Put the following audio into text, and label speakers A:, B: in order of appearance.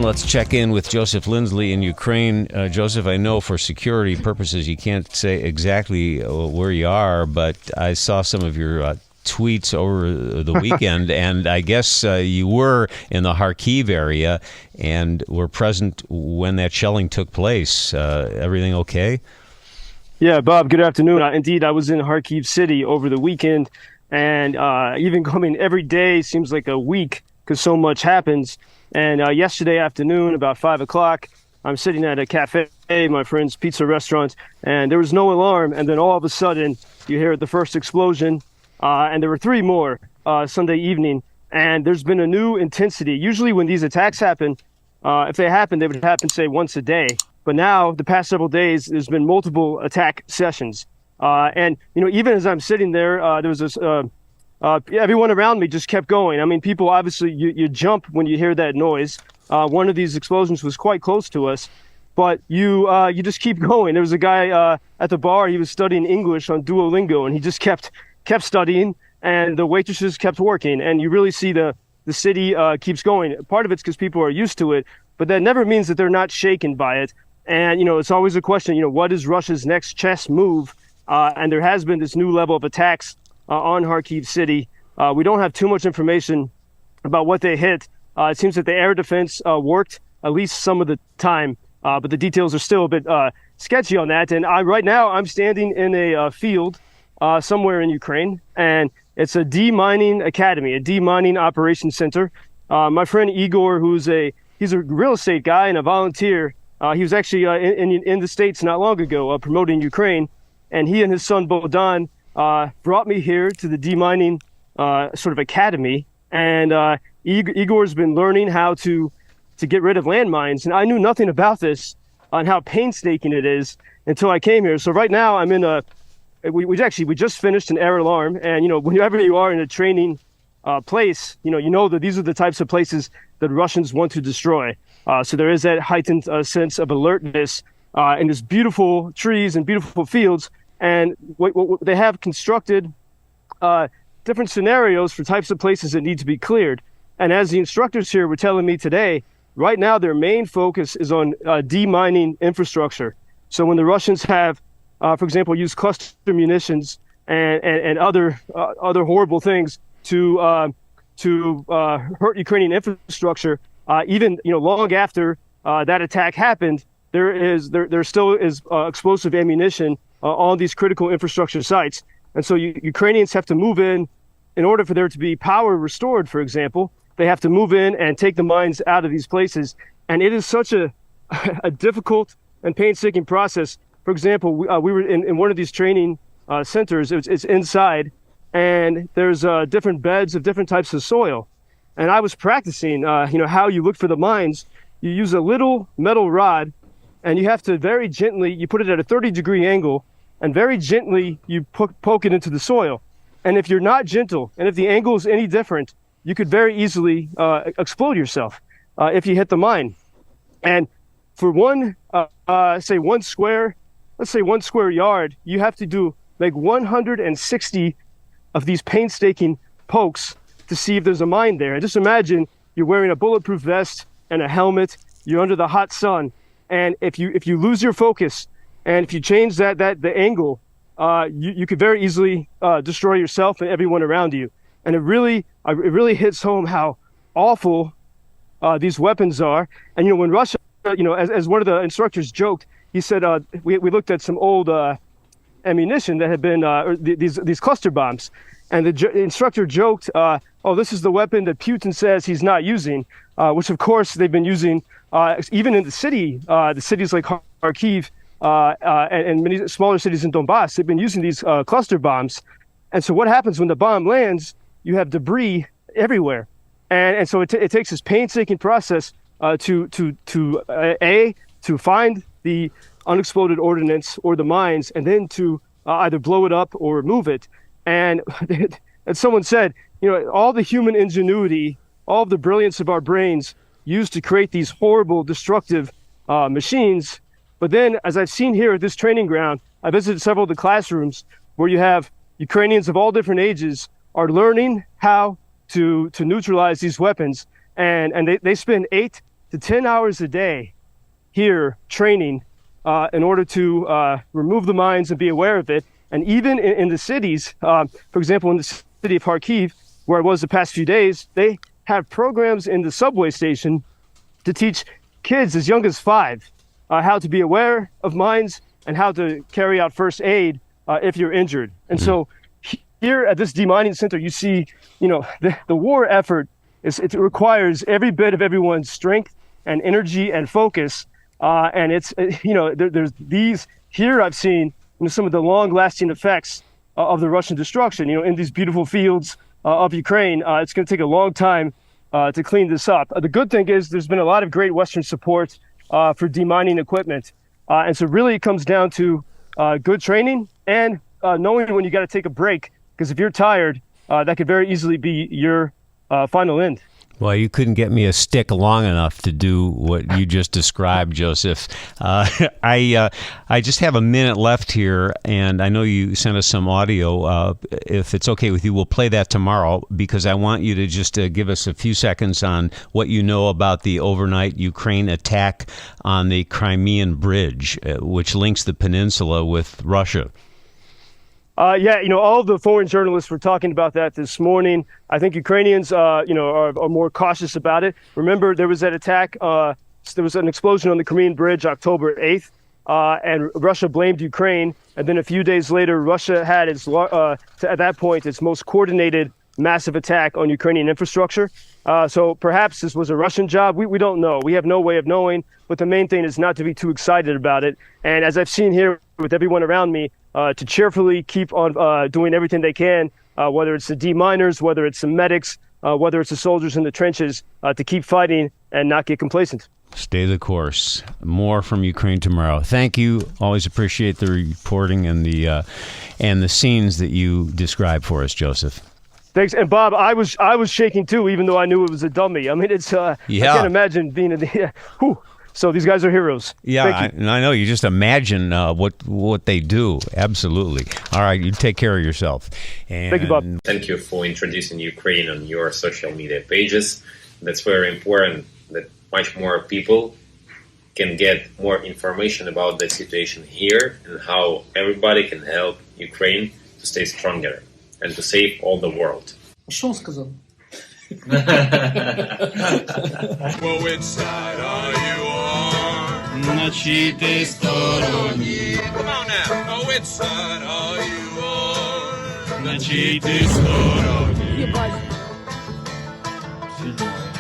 A: let's check in with Joseph Lindsley in Ukraine. Joseph, I know for security purposes you can't say exactly where you are, but I saw some of your tweets over the weekend, and I guess you were in the Kharkiv area and were present when that shelling took place. Everything okay?
B: Yeah, Bob, good afternoon. Indeed, I was in Kharkiv city over the weekend, and even coming every day seems like a week because so much happens. And yesterday afternoon, about 5 o'clock, I'm sitting at a cafe, my friend's pizza restaurant, and there was no alarm. And then all of a sudden, you hear the first explosion, and there were three more Sunday evening. And there's been a new intensity. Usually when these attacks happen, if they happen, they would happen, say, once a day. But now, the past several days, there's been multiple attack sessions. And, you know, even as I'm sitting there, there was this... everyone around me just kept going. I mean, people, obviously, you jump when you hear that noise. One of these explosions was quite close to us, but you just keep going. There was a guy at the bar. He was studying English on Duolingo, and he just kept studying, and the waitresses kept working. And you really see the city keeps going. Part of it's because people are used to it, but that never means that they're not shaken by it. And, you know, it's always a question, you know, what is Russia's next chess move? And there has been this new level of attacks on Kharkiv city. We don't have too much information about what they hit. It seems that the air defense worked at least some of the time, but the details are still a bit sketchy on that. And right now I'm standing in a field somewhere in Ukraine, and it's a demining academy, a demining operations center. My friend Igor, he's a real estate guy and a volunteer. He was actually in the States not long ago promoting Ukraine, and he and his son Bodan brought me here to the demining sort of academy, and Igor's been learning how to get rid of landmines, and I knew nothing about this on how painstaking it is until I came here. So right now I'm in we just finished an air alarm, and you know, whenever you are in a training place, you know that these are the types of places that Russians want to destroy. So there is that heightened sense of alertness in these beautiful trees and beautiful fields. And what they have constructed different scenarios for types of places that need to be cleared. And as the instructors here were telling me today, right now their main focus is on demining infrastructure. So when the Russians have, for example, used cluster munitions and other horrible things to hurt Ukrainian infrastructure, even long after that attack happened, there still is explosive ammunition on these critical infrastructure sites. And so Ukrainians have to move in order for there to be power restored, for example. They have to move in and take the mines out of these places. And it is such a difficult and painstaking process. For example, we were in one of these training centers. It's inside, and there's different beds of different types of soil. And I was practicing, how you look for the mines. You use a little metal rod, and you have to very gently, you put it at a 30-degree angle, and very gently you poke it into the soil. And if you're not gentle, and if the angle is any different, you could very easily explode yourself if you hit the mine. And for one square yard, you have to make 160 of these painstaking pokes to see if there's a mine there. And just imagine you're wearing a bulletproof vest and a helmet, you're under the hot sun, and if you lose your focus, and if you change the angle, you could very easily destroy yourself and everyone around you. And it really hits home how awful these weapons are. And when Russia, as one of the instructors joked, he said we looked at some old ammunition that had been these cluster bombs, and the instructor joked, "Oh, this is the weapon that Putin says he's not using," which of course they've been using even in the cities like Kharkiv and many smaller cities in Donbass. They've been using these cluster bombs. And so what happens when the bomb lands? You have debris everywhere, and so it takes this painstaking process to find the unexploded ordnance or the mines, and then to either blow it up or remove it. And as someone said, all the human ingenuity, all of the brilliance of our brains used to create these horrible, destructive machines. But then, as I've seen here at this training ground, I visited several of the classrooms where you have Ukrainians of all different ages are learning how to neutralize these weapons. And they spend 8 to 10 hours a day here training in order to remove the mines and be aware of it. And even in the cities, for example, in the city of Kharkiv, where I was the past few days, they have programs in the subway station to teach kids as young as 5 how to be aware of mines and how to carry out first aid if you're injured. And so here at this demining center, you see, the war effort it requires every bit of everyone's strength and energy and focus. And it's, there's these here I've seen some of the long-lasting effects of the Russian destruction, in these beautiful fields of Ukraine. It's going to take a long time to clean this up. The good thing is there's been a lot of great Western support for demining equipment. And so really it comes down to good training and knowing when you got to take a break, because if you're tired, that could very easily be your final end.
A: Well, you couldn't get me a stick long enough to do what you just described, Joseph. I just have a minute left here, and I know you sent us some audio. If it's okay with you, we'll play that tomorrow, because I want you to just give us a few seconds on what you know about the overnight Ukraine attack on the Crimean bridge, which links the peninsula with Russia. All the foreign journalists were talking about that this morning. I think Ukrainians, are more cautious about it. Remember, there was that attack. There was an explosion on the Crimean bridge October 8th, and Russia blamed Ukraine. And then a few days later, Russia had at that point, its most coordinated massive attack on Ukrainian infrastructure. So perhaps this was a Russian job. We don't know. We have no way of knowing. But the main thing is not to be too excited about it. And as I've seen here with everyone around me, to cheerfully keep on doing everything they can, whether it's the deminers, whether it's the medics, whether it's the soldiers in the trenches, to keep fighting and not get complacent. Stay the course. More from Ukraine tomorrow. Thank you. Always appreciate the reporting and the scenes that you describe for us, Joseph.
B: Thanks. And Bob, I was shaking too, even though I knew it was a dummy. I mean, it's I can't imagine being in the. So these guys are heroes.
A: Yeah, I know. You just imagine what they do. Absolutely. All right, you take care of yourself. And
B: thank you, Bob.
C: Thank you for introducing Ukraine on your social media pages. That's very important, that much more people can get more information about the situation here and how everybody can help Ukraine to stay stronger and to save all the world.
D: Что он сказал?
E: Well, which side are you on?
D: На чьей ты стороне?
E: Come on now. Oh, which side are you on?
D: На чьей ты стороне?
F: Ебать.
D: Седьмая.